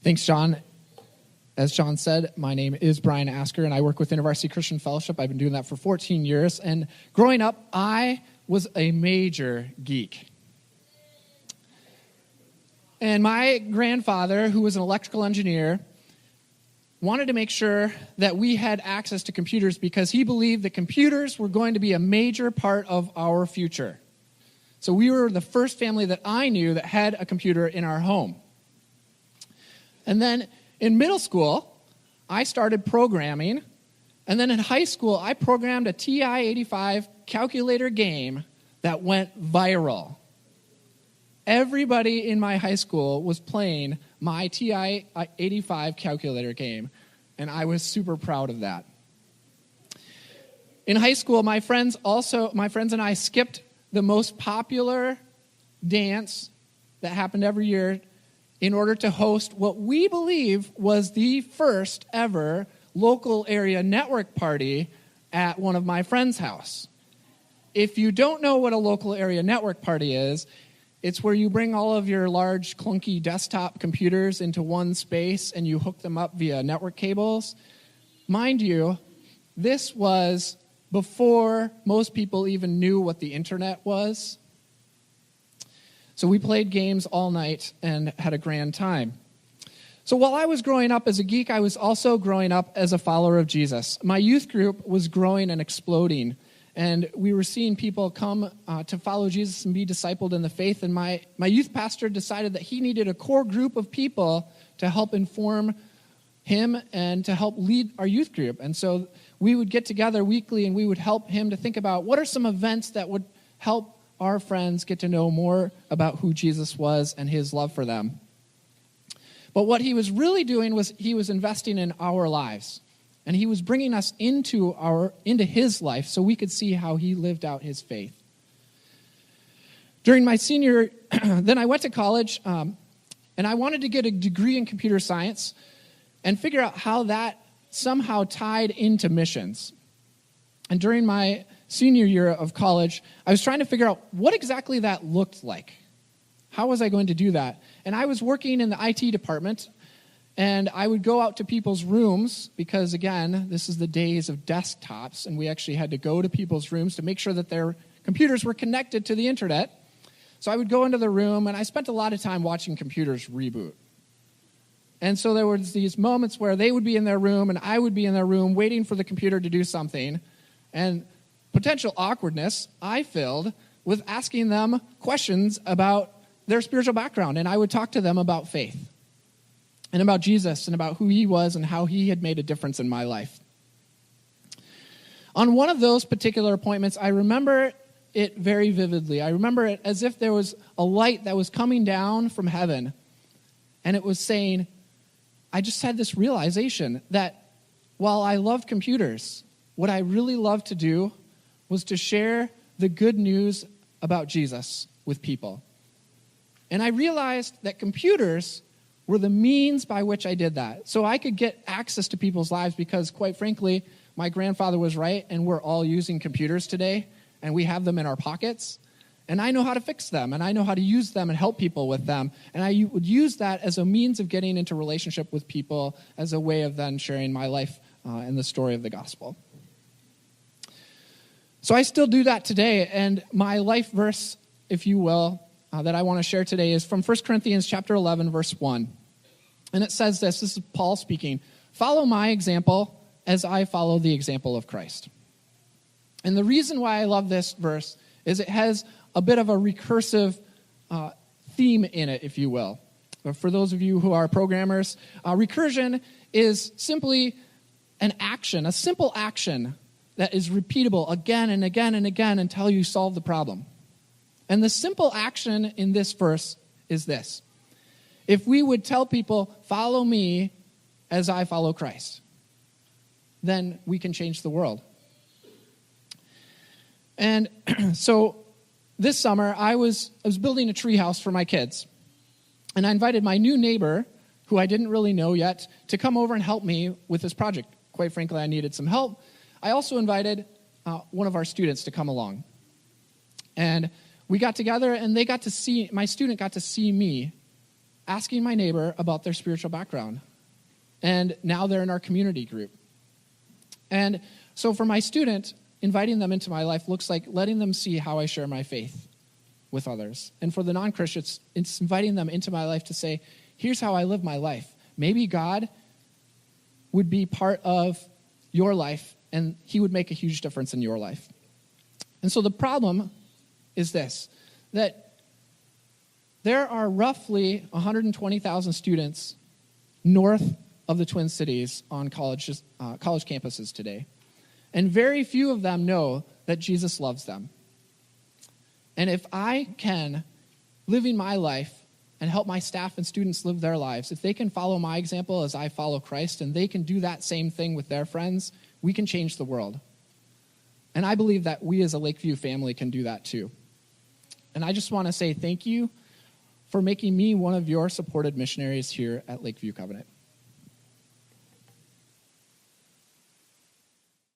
Thanks, John. As John said, my name is Brian Asker, and I work with InterVarsity Christian Fellowship. I've been doing that for 14 years, and growing up, I was a major geek. And my grandfather, who was an electrical engineer, wanted to make sure that we had access to computers because he believed that computers were going to be a major part of our future. So we were the first family that I knew that had a computer in our home. And then in middle school, I started programming. And then in high school, I programmed a TI-85 calculator game that went viral. Everybody in my high school was playing my TI-85 calculator game, and I was super proud of that. In high school, my friends and I skipped the most popular dance that happened every year in order to host what we believe was the first ever local area network party at one of my friends' house. If you don't know what a local area network party is, it's where you bring all of your large, clunky desktop computers into one space and you hook them up via network cables. Mind you, this was before most people even knew what the internet was. So we played games all night and had a grand time. So while I was growing up as a geek, I was also growing up as a follower of Jesus. My youth group was growing and exploding, and we were seeing people come to follow Jesus and be discipled in the faith. And my youth pastor decided that he needed a core group of people to help inform him and to help lead our youth group. And so we would get together weekly and we would help him to think about what are some events that would help our friends get to know more about who Jesus was and his love for them. But what he was really doing was he was investing in our lives. And he was bringing us into his life so we could see how he lived out his faith. During my senior, then I went to college, and I wanted to get a degree in computer science and figure out how that somehow tied into missions. And during my senior year of college, I was trying to figure out what exactly that looked like. How was I going to do that? And I was working in the IT department, and I would go out to people's rooms because, again, this is the days of desktops, and we actually had to go to people's rooms to make sure that their computers were connected to the internet. So I would go into the room, and I spent a lot of time watching computers reboot. And so there were these moments where they would be in their room, and I would be in their room waiting for the computer to do something, and potential awkwardness I filled with asking them questions about their spiritual background, and I would talk to them about faith and about Jesus and about who he was and how he had made a difference in my life. On one of those particular appointments, I remember it very vividly. I remember it as if there was a light that was coming down from heaven, and it was saying, I just had this realization that while I loved computers, what I really loved to do was to share the good news about Jesus with people. And I realized that computers were the means by which I did that. So I could get access to people's lives because, quite frankly, my grandfather was right, and we're all using computers today, and we have them in our pockets. And I know how to fix them, and I know how to use them and help people with them. And I would use that as a means of getting into relationship with people as a way of then sharing my life and the story of the gospel. So I still do that today, and my life verse, if you will, that I want to share today is from 1 Corinthians chapter 11, verse 1. And it says this is Paul speaking, "Follow my example as I follow the example of Christ." And the reason why I love this verse is it has a bit of a recursive theme in it, if you will. For those of you who are programmers, recursion is simply an action, a simple action that is repeatable again and again and again until you solve the problem. And the simple action in this verse is this. If we would tell people, follow me as I follow Christ, then we can change the world. And so this summer, I was building a tree house for my kids. And I invited my new neighbor, who I didn't really know yet, to come over and help me with this project. Quite frankly, I needed some help. I also invited one of our students to come along. And we got together, and my student got to see me asking my neighbor about their spiritual background. And now they're in our community group. And so for my student, inviting them into my life looks like letting them see how I share my faith with others. And for the non-Christians, it's inviting them into my life to say, here's how I live my life. Maybe God would be part of your life, and he would make a huge difference in your life. And so the problem is this, that there are roughly 120,000 students north of the Twin Cities on college campuses today. And very few of them know that Jesus loves them. And if I can, living my life, and help my staff and students live their lives, if they can follow my example as I follow Christ, and they can do that same thing with their friends, we can change the world. And I believe that we as a Lakeview family can do that too. And I just want to say thank you for making me one of your supported missionaries here at Lakeview Covenant.